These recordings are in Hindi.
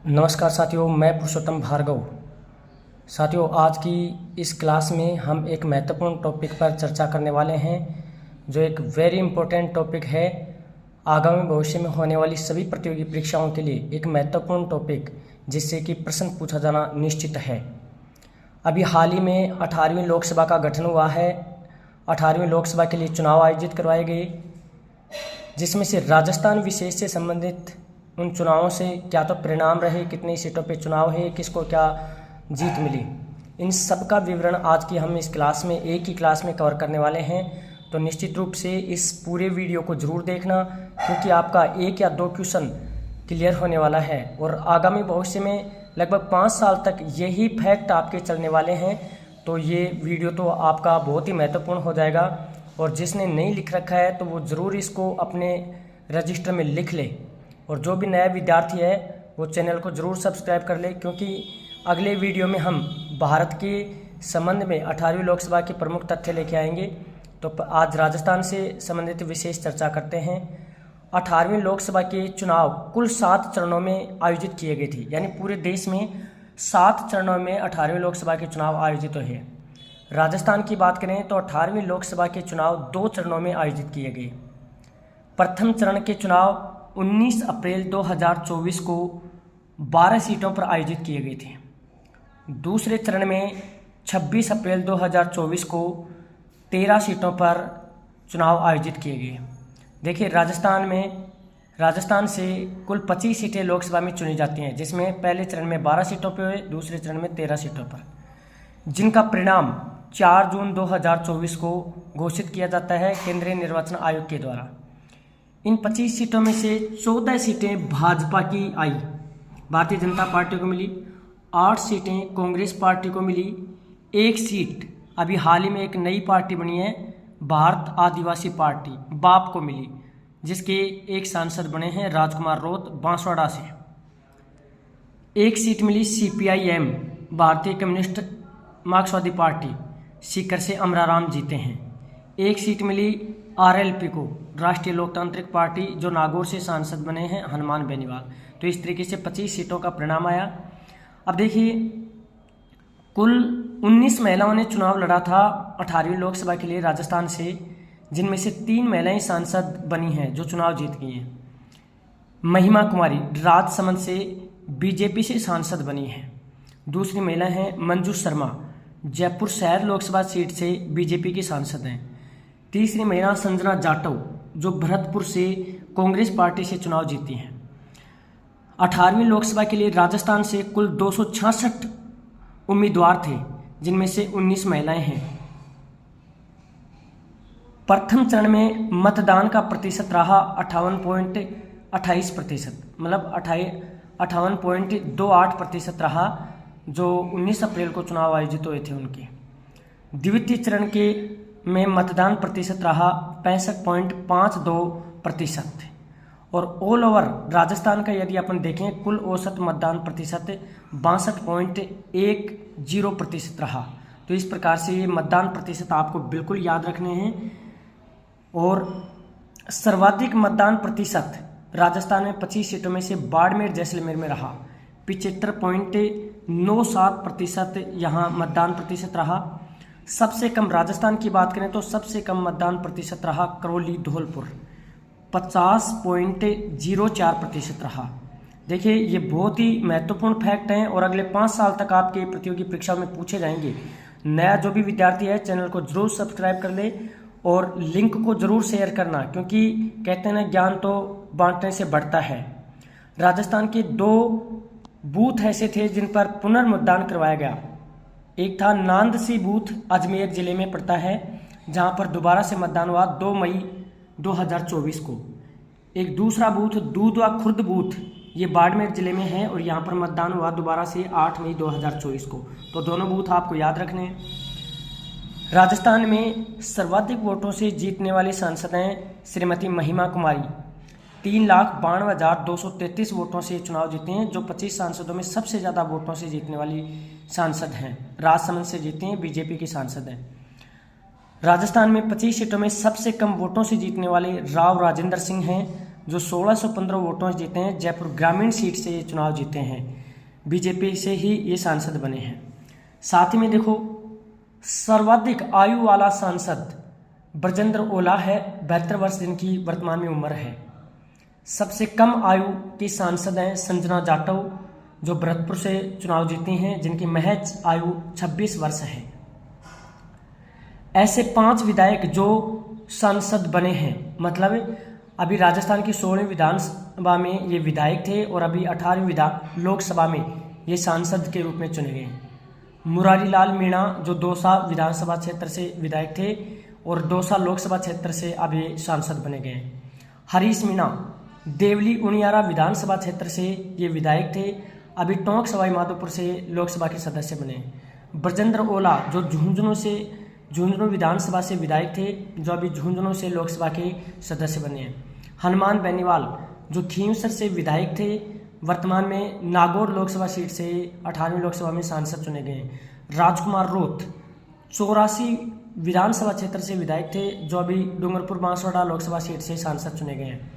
नमस्कार साथियों, मैं पुरुषोत्तम भार्गव। साथियों, आज की इस क्लास में हम एक महत्वपूर्ण टॉपिक पर चर्चा करने वाले हैं, जो एक वेरी इंपॉर्टेंट टॉपिक है। आगामी भविष्य में होने वाली सभी प्रतियोगी परीक्षाओं के लिए एक महत्वपूर्ण टॉपिक, जिससे कि प्रश्न पूछा जाना निश्चित है। अभी हाल ही में 18वीं लोकसभा का गठन हुआ है। 18वीं लोकसभा के लिए चुनाव आयोजित करवाए गए, जिसमें से राजस्थान विशेष से संबंधित उन चुनावों से क्या तो परिणाम रहे, कितनी सीटों पे चुनाव है, किसको क्या जीत मिली, इन सब का विवरण आज की हम इस क्लास में एक ही क्लास में कवर करने वाले हैं। तो निश्चित रूप से इस पूरे वीडियो को ज़रूर देखना, क्योंकि आपका एक या दो क्वेश्चन क्लियर होने वाला है और आगामी भविष्य में लगभग 5 साल तक यही फैक्ट आपके चलने वाले हैं। तो ये वीडियो तो आपका बहुत ही महत्वपूर्ण हो जाएगा, और जिसने नहीं लिख रखा है तो वो ज़रूर इसको अपने रजिस्टर में लिख ले, और जो भी नया विद्यार्थी है वो चैनल को ज़रूर सब्सक्राइब कर ले, क्योंकि अगले वीडियो में हम भारत के संबंध में 18वीं लोकसभा के प्रमुख तथ्य लेके आएंगे। तो आज राजस्थान से संबंधित विशेष चर्चा करते हैं। 18वीं लोकसभा के चुनाव कुल 7 चरणों में आयोजित किए गए थे, यानी पूरे देश में 7 चरणों में 18वीं लोकसभा के चुनाव आयोजित हुए। राजस्थान की बात करें तो 18वीं लोकसभा के चुनाव 2 चरणों में आयोजित किए गए। प्रथम चरण के चुनाव 19 अप्रैल 2024 को 12 सीटों पर आयोजित किए गए थे। दूसरे चरण में 26 अप्रैल 2024 को 13 सीटों पर चुनाव आयोजित किए गए। देखिए, राजस्थान से कुल 25 सीटें लोकसभा में चुनी जाती हैं, जिसमें पहले चरण में 12 सीटों पर हुए, दूसरे चरण में 13 सीटों पर, जिनका परिणाम 4 जून 2024 को घोषित किया जाता है केंद्रीय निर्वाचन आयोग के द्वारा। इन 25 सीटों में से 14 सीटें भाजपा की आई, भारतीय जनता पार्टी को मिली। 8 सीटें कांग्रेस पार्टी को मिली। 1 सीट अभी हाल ही में एक नई पार्टी बनी है, भारत आदिवासी पार्टी, बाप को मिली, जिसके एक सांसद बने हैं राजकुमार रोत बांसवाड़ा से। 1 सीट मिली CPIM, भारतीय कम्युनिस्ट मार्क्सवादी पार्टी, सीकर से अमराराम जीते हैं। 1 सीट मिली RLP को, राष्ट्रीय लोकतांत्रिक पार्टी, जो नागौर से सांसद बने हैं हनुमान बेनीवाल। तो इस तरीके से 25 सीटों का परिणाम आया। अब देखिए, कुल 19 महिलाओं ने चुनाव लड़ा था 18वीं लोकसभा के लिए राजस्थान से, जिनमें से 3 महिलाएं सांसद बनी हैं जो चुनाव जीत गई हैं। महिमा कुमारी राजसमंद से BJP से सांसद बनी हैं। दूसरी महिला हैं मंजू शर्मा, जयपुर शहर लोकसभा सीट से BJP की सांसद हैं। तीसरी महिला संजना जाटव, जो भरतपुर से कांग्रेस पार्टी से चुनाव जीती हैं। 18वीं लोकसभा के लिए राजस्थान से कुल 266 उम्मीदवार थे, जिनमें से 19 महिलाएं हैं। प्रथम चरण में मतदान का प्रतिशत रहा 58.28%, मतलब 58.28% रहा, जो 19 अप्रैल को चुनाव आयोजित हुए थे उनके। द्वितीय चरण के में मतदान प्रतिशत रहा 65.52%, और ऑल ओवर राजस्थान का यदि अपन देखें, कुल औसत मतदान प्रतिशत 62.10% रहा। तो इस प्रकार से ये मतदान प्रतिशत आपको बिल्कुल याद रखने हैं। और सर्वाधिक मतदान प्रतिशत राजस्थान में 25 सीटों में से बाड़मेर जैसलमेर में रहा, 75.97% यहाँ मतदान प्रतिशत रहा। सबसे कम, राजस्थान की बात करें तो सबसे कम मतदान प्रतिशत रहा करौली धौलपुर, 50.04% रहा। देखिए, ये बहुत ही महत्वपूर्ण फैक्ट हैं और अगले 5 साल तक आपके प्रतियोगी परीक्षाओं में पूछे जाएंगे। नया जो भी विद्यार्थी है, चैनल को जरूर सब्सक्राइब कर ले और लिंक को जरूर शेयर करना, क्योंकि कहते हैं ना, ज्ञान तो बांटने से बढ़ता है। राजस्थान के 2 बूथ ऐसे थे जिन पर पुनर्मतदान करवाया गया। एक था नांदसी बूथ, अजमेर जिले में पड़ता है, जहां पर दोबारा से मतदान हुआ 2 मई 2024 को। एक दूसरा बूथ दूधवा खुर्द बूथ, ये बाड़मेर जिले में है, और यहाँ पर मतदान हुआ दोबारा से 8 मई 2024 को। तो दोनों बूथ आपको याद रखने हैं। राजस्थान में सर्वाधिक वोटों से जीतने वाले सांसद हैं श्रीमती महिमा कुमारी, 3,92,233 वोटों से चुनाव जीते हैं, जो 25 सांसदों में सबसे ज़्यादा वोटों से जीतने वाली सांसद हैं। राजसमंद से जीते हैं, BJP की सांसद हैं। राजस्थान में 25 सीटों में सबसे कम वोटों से जीतने वाले राव राजेंद्र सिंह हैं, जो 1615 वोटों से जीते हैं। जयपुर ग्रामीण सीट से ये चुनाव जीते हैं, बीजेपी से ही ये सांसद बने हैं। साथ ही में देखो, सर्वाधिक आयु वाला सांसद ब्रजेंद्र ओला है, 72 वर्ष जिनकी वर्तमान में उम्र है। सबसे कम आयु की सांसद हैं संजना जाटव, जो भरतपुर से चुनाव जीती हैं, जिनकी महज आयु 26 वर्ष है। ऐसे 5 विधायक जो सांसद बने हैं, मतलब अभी राजस्थान की 16वीं विधानसभा में ये विधायक थे और अभी 18वीं लोकसभा में ये सांसद के रूप में चुने गए हैं। मुरारी लाल मीणा जो दौसा विधानसभा क्षेत्र से विधायक थे और दौसा लोकसभा क्षेत्र से अब ये सांसद बने गए हैं। हरीश मीणा देवली उनियारा विधानसभा क्षेत्र से ये विधायक थे, अभी टोंक सवाई माधोपुर से लोकसभा के सदस्य बने। ब्रजेंद्र ओला जो झुंझुनू विधानसभा से विधायक थे, जो अभी झुंझुनू से लोकसभा के सदस्य बने हैं। हनुमान बेनीवाल जो खींवसर से विधायक थे, वर्तमान में नागौर लोकसभा सीट से 18वीं लोकसभा में सांसद चुने गए हैं। राजकुमार रोत 84 विधानसभा क्षेत्र से विधायक थे, जो अभी डूंगरपुर बांसवाड़ा लोकसभा सीट से सांसद चुने गए हैं।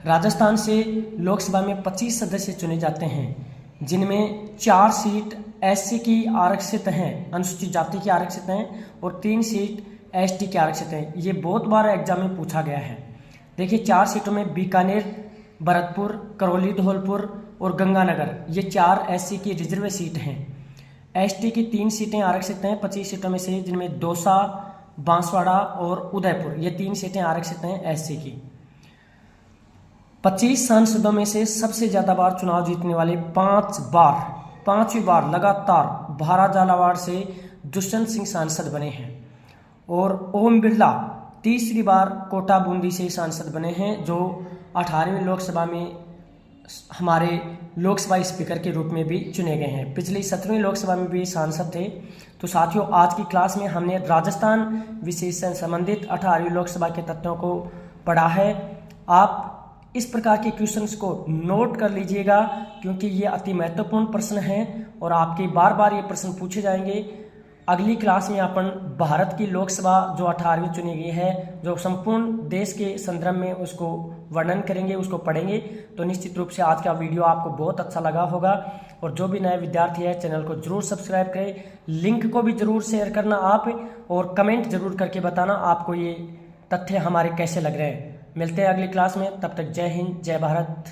राजस्थान से लोकसभा में 25 सदस्य चुने जाते हैं, जिनमें 4 सीट एससी की आरक्षित हैं, अनुसूचित जाति की आरक्षित हैं, और 3 सीट एसटी की आरक्षित हैं। ये बहुत बार एग्जाम में पूछा गया है। देखिए, 4 सीटों में बीकानेर, भरतपुर, करौली, धौलपुर और गंगानगर, ये 4 एससी की रिजर्व सीट हैं। एसटी की 3 सीटें आरक्षित हैं 25 सीटों में से, जिनमें दौसा, बांसवाड़ा और उदयपुर, ये 3 सीटें आरक्षित हैं एससी की। 25 सांसदों में से सबसे ज्यादा बार चुनाव जीतने वाले 5वीं बार लगातार भारा झालावाड़ से दुष्यंत सिंह सांसद बने हैं, और ओम बिरला 3री बार कोटा बूंदी से सांसद बने हैं, जो 18वीं लोकसभा में हमारे लोकसभा स्पीकर के रूप में भी चुने गए हैं। पिछली 17वीं लोकसभा में भी सांसद थे। तो साथियों, आज की क्लास में हमने राजस्थान विषय से संबंधित 18वीं लोकसभा के तथ्यों को पढ़ा है। आप इस प्रकार के क्वेश्चंस को नोट कर लीजिएगा, क्योंकि ये अति महत्वपूर्ण प्रश्न हैं और आपके बार बार ये प्रश्न पूछे जाएंगे। अगली क्लास में अपन भारत की लोकसभा जो 18वीं चुनी गई है, जो संपूर्ण देश के संदर्भ में उसको वर्णन करेंगे, उसको पढ़ेंगे। तो निश्चित रूप से आज का वीडियो आपको बहुत अच्छा लगा होगा, और जो भी नए विद्यार्थी है चैनल को जरूर सब्सक्राइब करें, लिंक को भी जरूर शेयर करना आप, और कमेंट जरूर करके बताना आपको ये तथ्य हमारे कैसे लग रहे हैं। मिलते हैं अगली क्लास में, तब तक जय हिंद, जय भारत।